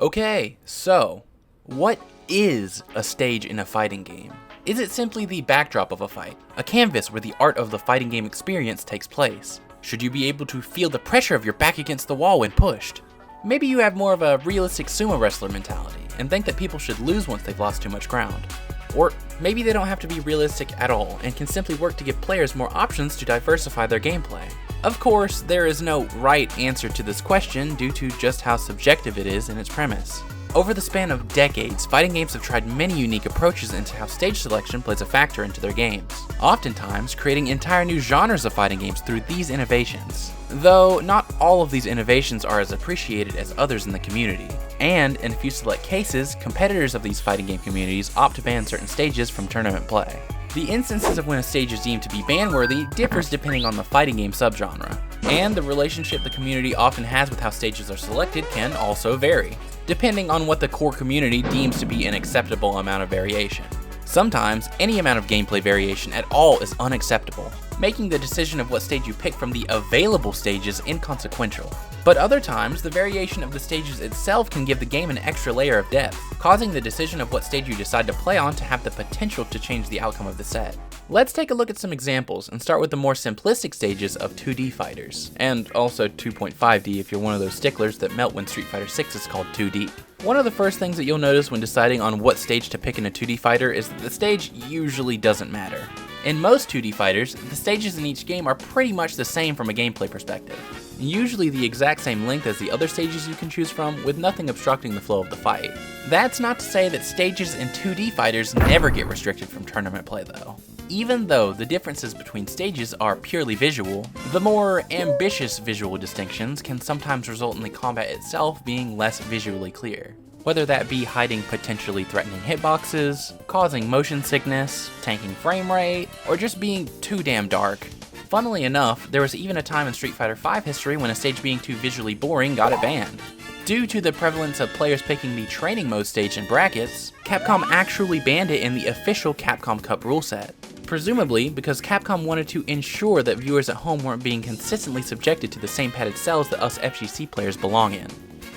Okay, so what is a stage in a fighting game? Is it simply the backdrop of a fight, a canvas where the art of the fighting game experience takes place? Should you be able to feel the pressure of your back against the wall when pushed? Maybe you have more of a realistic sumo wrestler mentality and think that people should lose once they've lost too much ground. Or maybe they don't have to be realistic at all and can simply work to give players more options to diversify their gameplay. Of course, there is no right answer to this question due to just how subjective it is in its premise. Over the span of decades, fighting games have tried many unique approaches into how stage selection plays a factor into their games, oftentimes creating entire new genres of fighting games through these innovations. Though not all of these innovations are as appreciated as others in the community, and in a few select cases, competitors of these fighting game communities opt to ban certain stages from tournament play. The instances of when a stage is deemed to be ban-worthy differs depending on the fighting game subgenre, and the relationship the community often has with how stages are selected can also vary, depending on what the core community deems to be an acceptable amount of variation. Sometimes, any amount of gameplay variation at all is unacceptable, making the decision of what stage you pick from the available stages inconsequential. But other times, the variation of the stages itself can give the game an extra layer of depth, causing the decision of what stage you decide to play on to have the potential to change the outcome of the set. Let's take a look at some examples and start with the more simplistic stages of 2D fighters, and also 2.5D if you're one of those sticklers that melt when Street Fighter 6 is called 2D. One of the first things that you'll notice when deciding on what stage to pick in a 2D fighter is that the stage usually doesn't matter. In most 2D fighters, the stages in each game are pretty much the same from a gameplay perspective, usually the exact same length as the other stages you can choose from, with nothing obstructing the flow of the fight. That's not to say that stages in 2D fighters never get restricted from tournament play though. Even though the differences between stages are purely visual, the more ambitious visual distinctions can sometimes result in the combat itself being less visually clear. Whether that be hiding potentially threatening hitboxes, causing motion sickness, tanking frame rate, or just being too damn dark. Funnily enough, there was even a time in Street Fighter V history when a stage being too visually boring got it banned. Due to the prevalence of players picking the training mode stage in brackets, Capcom actually banned it in the official Capcom Cup rule set. Presumably because Capcom wanted to ensure that viewers at home weren't being consistently subjected to the same padded cells that us FGC players belong in.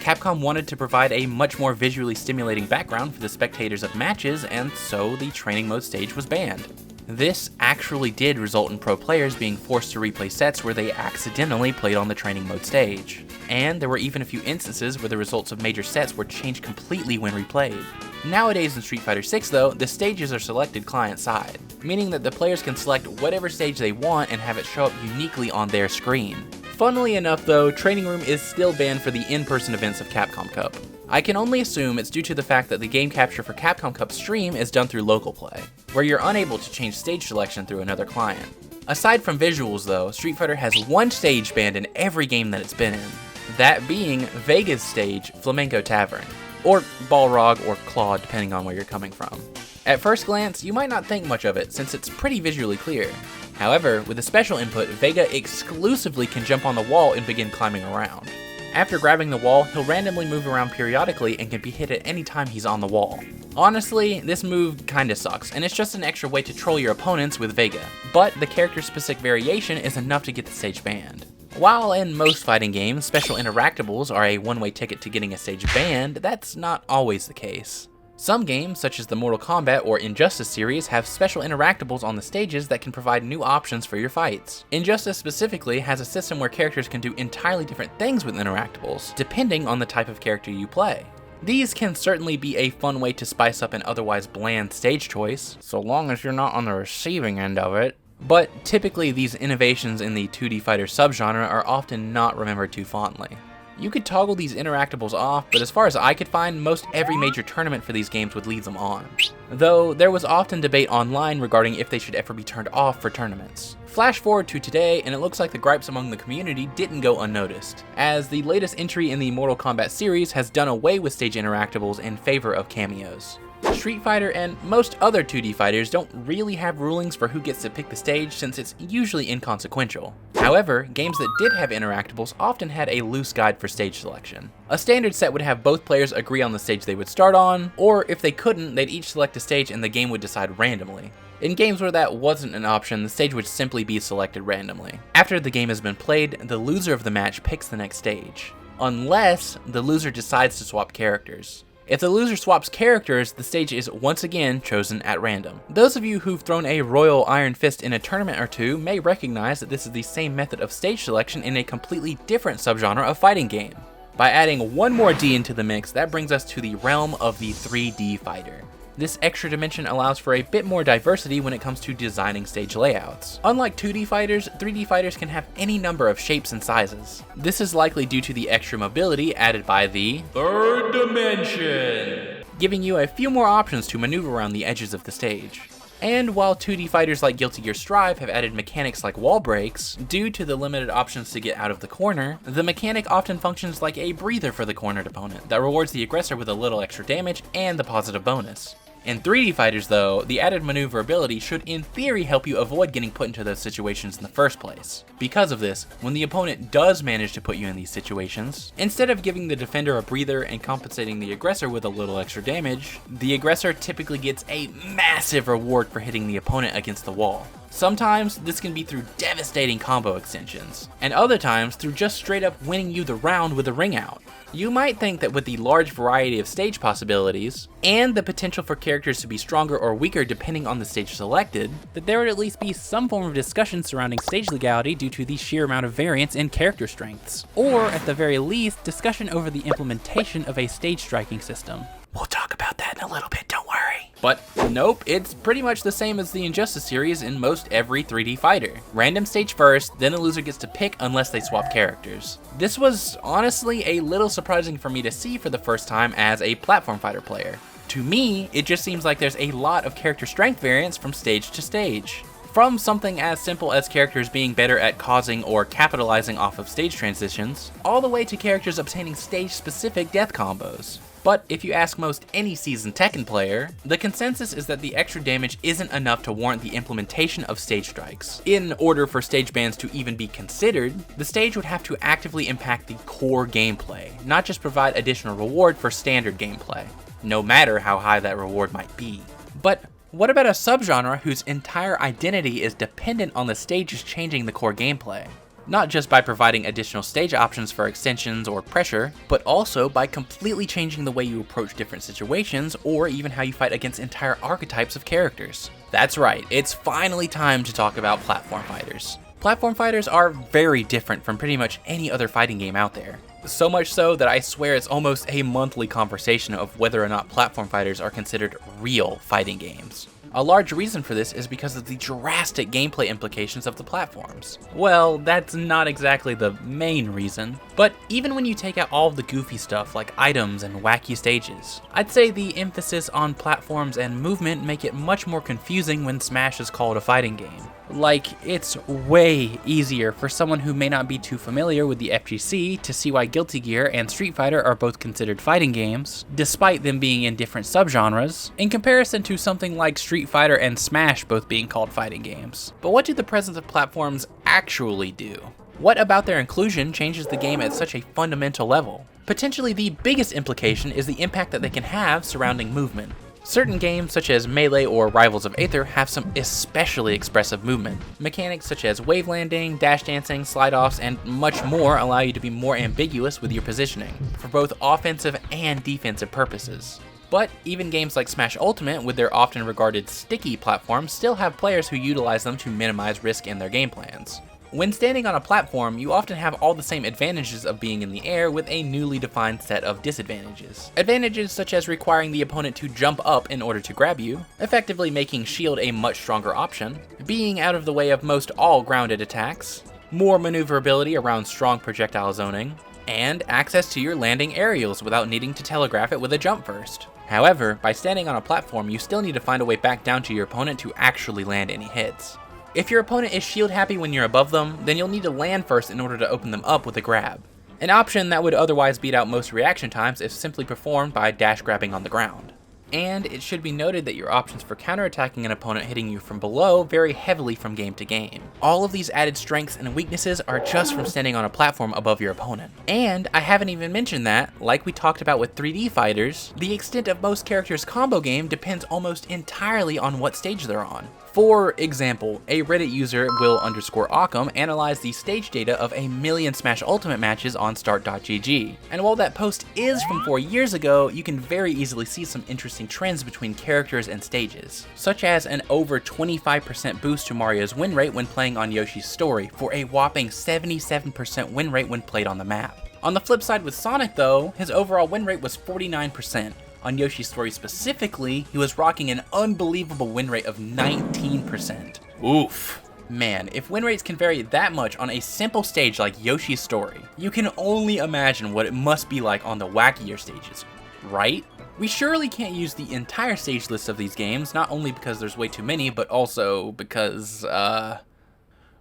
Capcom wanted to provide a much more visually stimulating background for the spectators of matches, and so the training mode stage was banned. This actually did result in pro players being forced to replay sets where they accidentally played on the training mode stage. And there were even a few instances where the results of major sets were changed completely when replayed. Nowadays in Street Fighter 6 though, the stages are selected client-side, meaning that the players can select whatever stage they want and have it show up uniquely on their screen. Funnily enough though, Training Room is still banned for the in-person events of Capcom Cup. I can only assume it's due to the fact that the game capture for Capcom Cup stream is done through local play, where you're unable to change stage selection through another client. Aside from visuals though, Street Fighter has one stage banned in every game that it's been in, that being Vega's stage, Flamenco Tavern, or Balrog or Claw depending on where you're coming from. At first glance, you might not think much of it since it's pretty visually clear. However, with a special input, Vega exclusively can jump on the wall and begin climbing around. After grabbing the wall, he'll randomly move around periodically and can be hit at any time he's on the wall. Honestly, this move kinda sucks, and it's just an extra way to troll your opponents with Vega, but the character-specific variation is enough to get the stage banned. While in most fighting games, special interactables are a one-way ticket to getting a stage banned, that's not always the case. Some games, such as the Mortal Kombat or Injustice series, have special interactables on the stages that can provide new options for your fights. Injustice specifically has a system where characters can do entirely different things with interactables, depending on the type of character you play. These can certainly be a fun way to spice up an otherwise bland stage choice, so long as you're not on the receiving end of it. But typically these innovations in the 2D fighter subgenre are often not remembered too fondly. You could toggle these interactables off, but as far as I could find, most every major tournament for these games would leave them on. Though there was often debate online regarding if they should ever be turned off for tournaments. Flash forward to today, and it looks like the gripes among the community didn't go unnoticed, as the latest entry in the Mortal Kombat series has done away with stage interactables in favor of cameos. Street Fighter and most other 2D fighters don't really have rulings for who gets to pick the stage since it's usually inconsequential. However, games that did have interactables often had a loose guide for stage selection. A standard set would have both players agree on the stage they would start on, or if they couldn't, they'd each select a stage and the game would decide randomly. In games where that wasn't an option, the stage would simply be selected randomly. After the game has been played, the loser of the match picks the next stage. unless the loser decides to swap characters. If the loser swaps characters, the stage is once again chosen at random. Those of you who've thrown a Royal Iron Fist in a tournament or two may recognize that this is the same method of stage selection in a completely different subgenre of fighting game. By adding one more D into the mix, that brings us to the realm of the 3D fighter. This extra dimension allows for a bit more diversity when it comes to designing stage layouts. Unlike 2D fighters, 3D fighters can have any number of shapes and sizes. This is likely due to the extra mobility added by the third dimension, giving you a few more options to maneuver around the edges of the stage. And while 2D fighters like Guilty Gear Strive have added mechanics like wall breaks, due to the limited options to get out of the corner, the mechanic often functions like a breather for the cornered opponent that rewards the aggressor with a little extra damage and the positive bonus. In 3D fighters though, the added maneuverability should in theory help you avoid getting put into those situations in the first place. Because of this, when the opponent does manage to put you in these situations, instead of giving the defender a breather and compensating the aggressor with a little extra damage, the aggressor typically gets a massive reward for hitting the opponent against the wall. Sometimes this can be through devastating combo extensions, and other times through just straight up winning you the round with a ring out. You might think that with the large variety of stage possibilities, and the potential for characters to be stronger or weaker depending on the stage selected, that there would at least be some form of discussion surrounding stage legality due to the sheer amount of variance in character strengths, or at the very least, discussion over the implementation of a stage striking system. We'll talk about that in a little bit, don't worry. But nope, it's pretty much the same as the Injustice series in most every 3D fighter. Random stage first, then the loser gets to pick unless they swap characters. This was honestly a little surprising for me to see for the first time as a platform fighter player. To me, it just seems like there's a lot of character strength variance from stage to stage. From something as simple as characters being better at causing or capitalizing off of stage transitions, all the way to characters obtaining stage-specific death combos. But if you ask most any seasoned Tekken player, the consensus is that the extra damage isn't enough to warrant the implementation of stage strikes. In order for stage bans to even be considered, the stage would have to actively impact the core gameplay, not just provide additional reward for standard gameplay, no matter how high that reward might be. But what about a subgenre whose entire identity is dependent on the stages changing the core gameplay? Not just by providing additional stage options for extensions or pressure, but also by completely changing the way you approach different situations or even how you fight against entire archetypes of characters. That's right, it's finally time to talk about platform fighters. Platform fighters are very different from pretty much any other fighting game out there. So much so that I swear it's almost a monthly conversation of whether or not platform fighters are considered real fighting games. A large reason for this is because of the drastic gameplay implications of the platforms. Well, that's not exactly the main reason, but even when you take out all of the goofy stuff like items and wacky stages, I'd say the emphasis on platforms and movement make it much more confusing when Smash is called a fighting game. Like, it's way easier for someone who may not be too familiar with the FGC to see why Guilty Gear and Street Fighter are both considered fighting games, despite them being in different subgenres, in comparison to something like Street Fighter and Smash both being called fighting games. But what do the presence of platforms actually do? What about their inclusion changes the game at such a fundamental level? Potentially the biggest implication is the impact that they can have surrounding movement. Certain games such as Melee or Rivals of Aether have some especially expressive movement. Mechanics such as wave landing, dash dancing, slide-offs, and much more allow you to be more ambiguous with your positioning, for both offensive and defensive purposes. But even games like Smash Ultimate, with their often regarded sticky platforms, still have players who utilize them to minimize risk in their game plans. When standing on a platform, you often have all the same advantages of being in the air with a newly defined set of disadvantages. Advantages such as requiring the opponent to jump up in order to grab you, effectively making shield a much stronger option, being out of the way of most all grounded attacks, more maneuverability around strong projectile zoning, and access to your landing aerials without needing to telegraph it with a jump first. However, by standing on a platform, you still need to find a way back down to your opponent to actually land any hits. If your opponent is shield happy when you're above them, then you'll need to land first in order to open them up with a grab. An option that would otherwise beat out most reaction times if simply performed by dash grabbing on the ground. And it should be noted that your options for counterattacking an opponent hitting you from below vary heavily from game to game. All of these added strengths and weaknesses are just from standing on a platform above your opponent. And I haven't even mentioned that, like we talked about with 3D fighters, the extent of most characters' combo game depends almost entirely on what stage they're on. For example, a Reddit user will_Occam analyzed the stage data of a million Smash Ultimate matches on start.gg. And while that post is from 4 years ago, you can very easily see some interesting trends between characters and stages, such as an over 25% boost to Mario's win rate when playing on Yoshi's Story, for a whopping 77% win rate when played on the map. On the flip side with Sonic though, his overall win rate was 49%. On Yoshi's Story specifically, he was rocking an unbelievable win rate of 19%. Oof. Man, if win rates can vary that much on a simple stage like Yoshi's Story, you can only imagine what it must be like on the wackier stages, right? We surely can't use the entire stage list of these games, not only because there's way too many, but also because,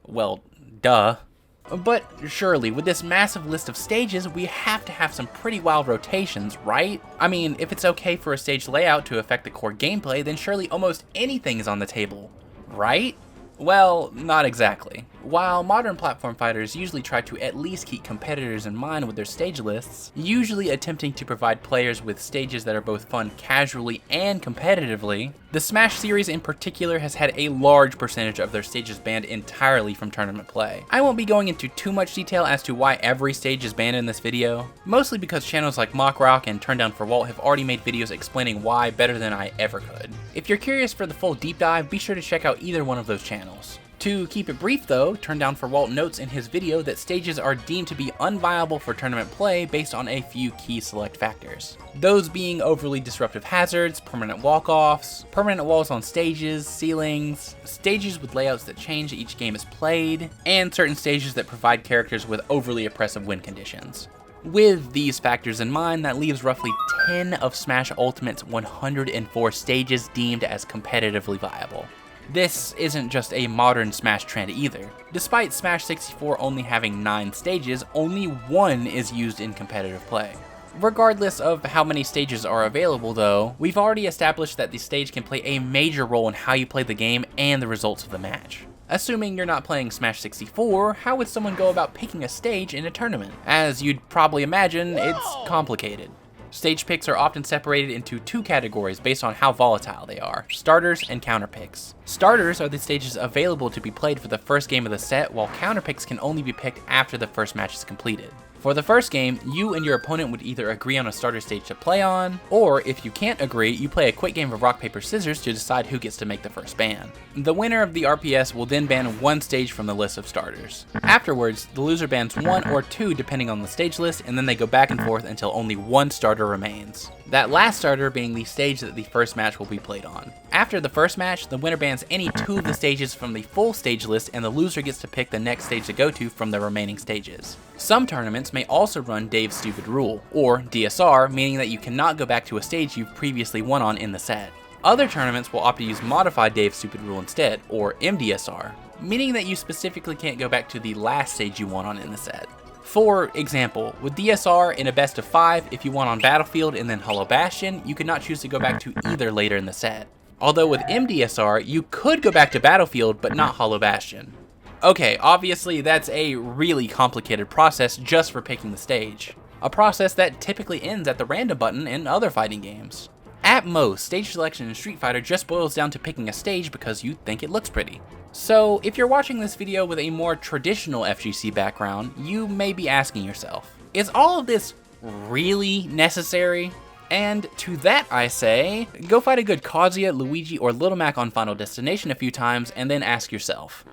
well, duh. But surely, with this massive list of stages, we have to have some pretty wild rotations, right? I mean, if it's okay for a stage layout to affect the core gameplay, then surely almost anything is on the table, right? Well, not exactly. While modern platform fighters usually try to at least keep competitors in mind with their stage lists, usually attempting to provide players with stages that are both fun casually and competitively, the Smash series in particular has had a large percentage of their stages banned entirely from tournament play. I won't be going into too much detail as to why every stage is banned in this video, mostly because channels like Mock Rock and Turn Down for Walt have already made videos explaining why better than I ever could. If you're curious for the full deep dive, be sure to check out either one of those channels. To keep it brief though, Turn Down for Walt notes in his video that stages are deemed to be unviable for tournament play based on a few key select factors. Those being overly disruptive hazards, permanent walk-offs, permanent walls on stages, ceilings, stages with layouts that change each game is played, and certain stages that provide characters with overly oppressive win conditions. With these factors in mind, that leaves roughly 10 of Smash Ultimate's 104 stages deemed as competitively viable. This isn't just a modern Smash trend either. Despite Smash 64 only having 9 stages, only 1 is used in competitive play. Regardless of how many stages are available though, we've already established that the stage can play a major role in how you play the game and the results of the match. Assuming you're not playing Smash 64, how would someone go about picking a stage in a tournament? As you'd probably imagine, it's complicated. Stage picks are often separated into 2 categories based on how volatile they are: starters and counter picks. Starters are the stages available to be played for the first game of the set, while counter picks can only be picked after the first match is completed. For the first game, you and your opponent would either agree on a starter stage to play on, or if you can't agree, you play a quick game of rock, paper, scissors to decide who gets to make the first ban. The winner of the RPS will then ban 1 stage from the list of starters. Afterwards, the loser bans 1 or 2 depending on the stage list, and then they go back and forth until only 1 starter remains. That last starter being the stage that the first match will be played on. After the first match, the winner bans any 2 of the stages from the full stage list, and the loser gets to pick the next stage to go to from the remaining stages. Some tournaments may also run Dave's Stupid Rule, or DSR, meaning that you cannot go back to a stage you've previously won on in the set. Other tournaments will opt to use Modified Dave's Stupid Rule instead, or MDSR, meaning that you specifically can't go back to the last stage you won on in the set. For example, with DSR in a best of 5, if you won on Battlefield and then Hollow Bastion, you could not choose to go back to either later in the set. Although with MDSR, you could go back to Battlefield, but not Hollow Bastion. Okay, obviously that's a really complicated process just for picking the stage. A process that typically ends at the random button in other fighting games. At most, stage selection in Street Fighter just boils down to picking a stage because you think it looks pretty. So if you're watching this video with a more traditional FGC background, you may be asking yourself, is all of this really necessary? And to that I say, go fight a good Kazuya, Luigi, or Little Mac on Final Destination a few times and then ask yourself.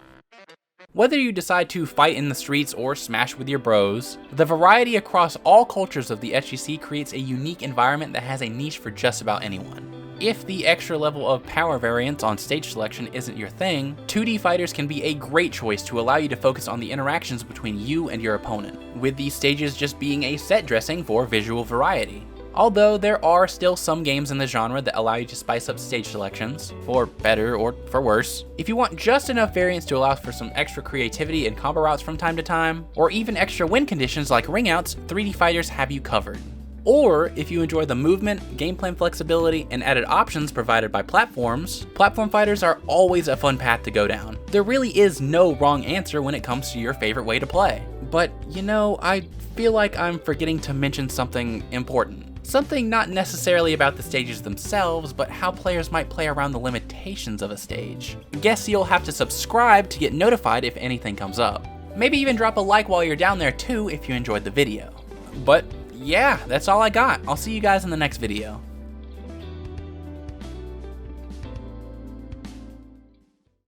Whether you decide to fight in the streets or smash with your bros, the variety across all cultures of the FGC creates a unique environment that has a niche for just about anyone. If the extra level of power variance on stage selection isn't your thing, 2D fighters can be a great choice to allow you to focus on the interactions between you and your opponent, with these stages just being a set dressing for visual variety. Although there are still some games in the genre that allow you to spice up stage selections, for better or for worse. If you want just enough variance to allow for some extra creativity in combo routes from time to time, or even extra win conditions like ring outs, 3D fighters have you covered. Or if you enjoy the movement, gameplay flexibility, and added options provided by platforms, platform fighters are always a fun path to go down. There really is no wrong answer when it comes to your favorite way to play. But you know, I feel like I'm forgetting to mention something important. Something not necessarily about the stages themselves, but how players might play around the limitations of a stage. Guess you'll have to subscribe to get notified if anything comes up. Maybe even drop a like while you're down there too if you enjoyed the video. But yeah, that's all I got. I'll see you guys in the next video.